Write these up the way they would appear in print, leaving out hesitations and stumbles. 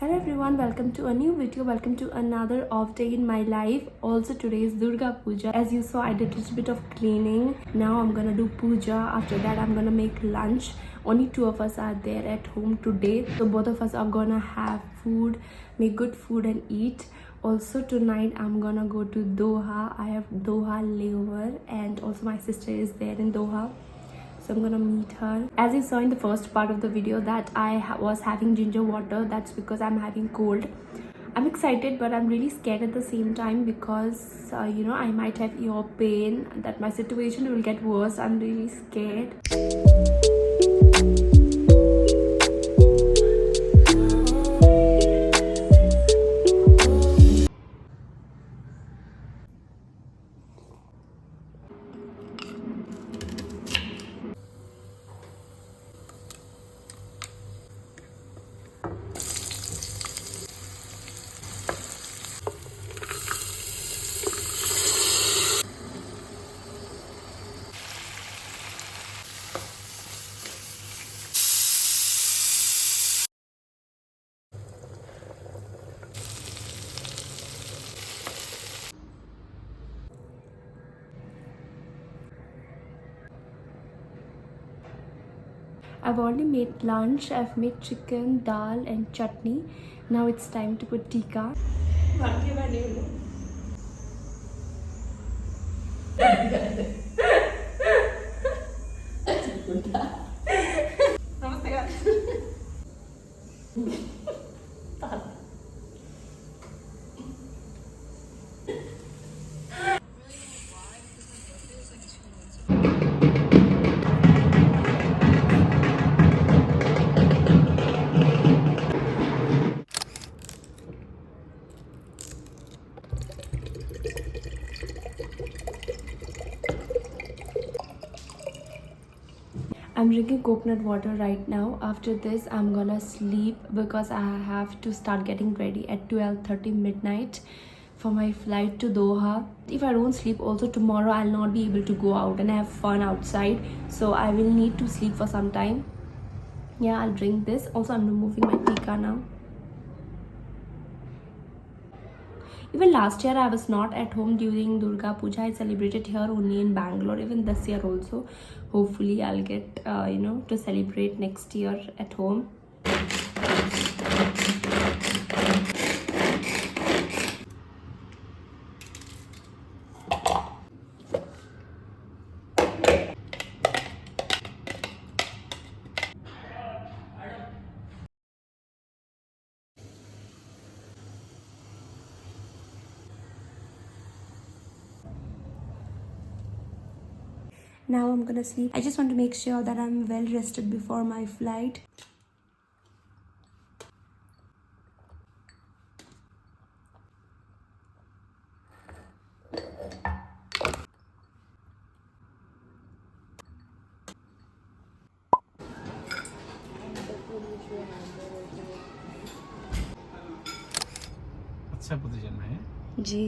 Hello everyone, welcome to a new video. Welcome to another off day in my life. Also today is Durga puja. As you saw, I did a little bit of cleaning. Now I'm gonna do puja. After that I'm gonna make lunch. Only two of us are there at home today, so both of us are gonna have food, make good food and eat. Also tonight I'm gonna go to Doha. I have Doha layover, and also my sister is there in Doha, so I'm gonna meet her. As you saw in the first part of the video that I was having ginger water, that's because I'm having cold. I'm excited but I'm really scared at the same time because I might have ear pain, that my situation will get worse. I'm really scared. I've already made lunch. I've made chicken, dal and chutney. Now it's time to put tikka. I'm drinking coconut water right now. After this I'm gonna sleep because I have to start getting ready at 12:30 midnight for my flight to Doha. If I don't sleep also tomorrow, I'll not be able to go out and have fun outside, so I will need to sleep for some time. Yeah, I'll drink this. Also I'm removing my tikka now. Even last year I was not at home during Durga puja. I celebrated here only in Bangalore. Even this year also, hopefully I'll get to celebrate next year at home. Now I'm gonna sleep. I just want to make sure that I'm well rested before my flight. अच्छा position में है जी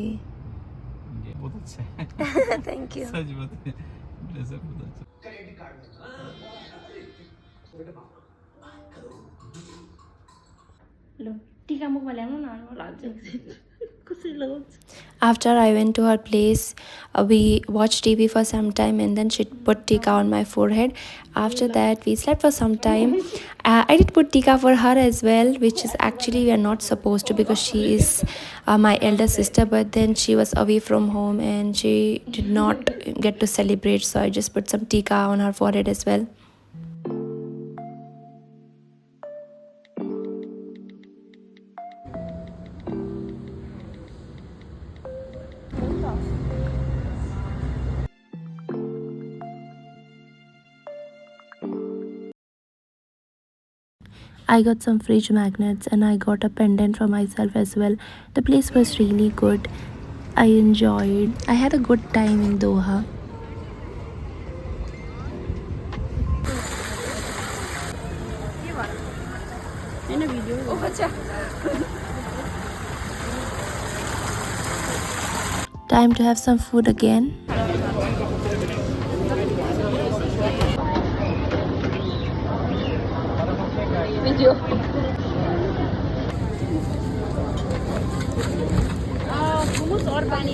ये बहुत अच्छा है thank you. सच बता dress बहुत अच्छा After I went to her place, we watched TV for some time and then she put tikka on my forehead. After that, we slept for some time. I did put tikka for her as well, which is actually we are not supposed to because she is my elder sister, but then she was away from home and she did not get to celebrate, so I just put some tikka on her forehead as well. I got some fridge magnets and I got a pendant for myself as well. The place was really good. I enjoyed. I had a good time in Doha. Time to have some food again. Video. और पानी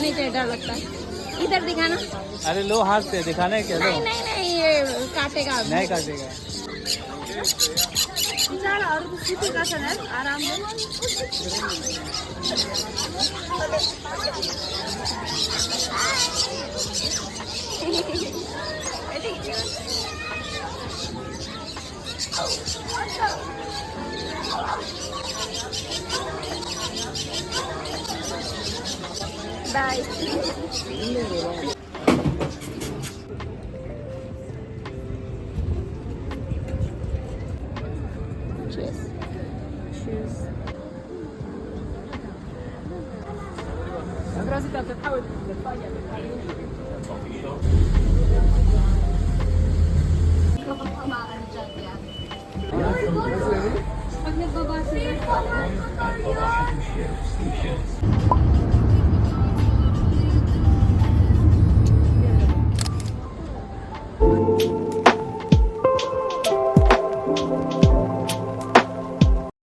नहीं चाहिए, डर लगता है। इधर दिखाना। अरे लो हाथ से दिखाना है क्या? लो नहीं नहीं नहीं, ये काटेगा। नहीं काटेगा। और सीधे का सर आराम से। Bye. Cheers. Cheers.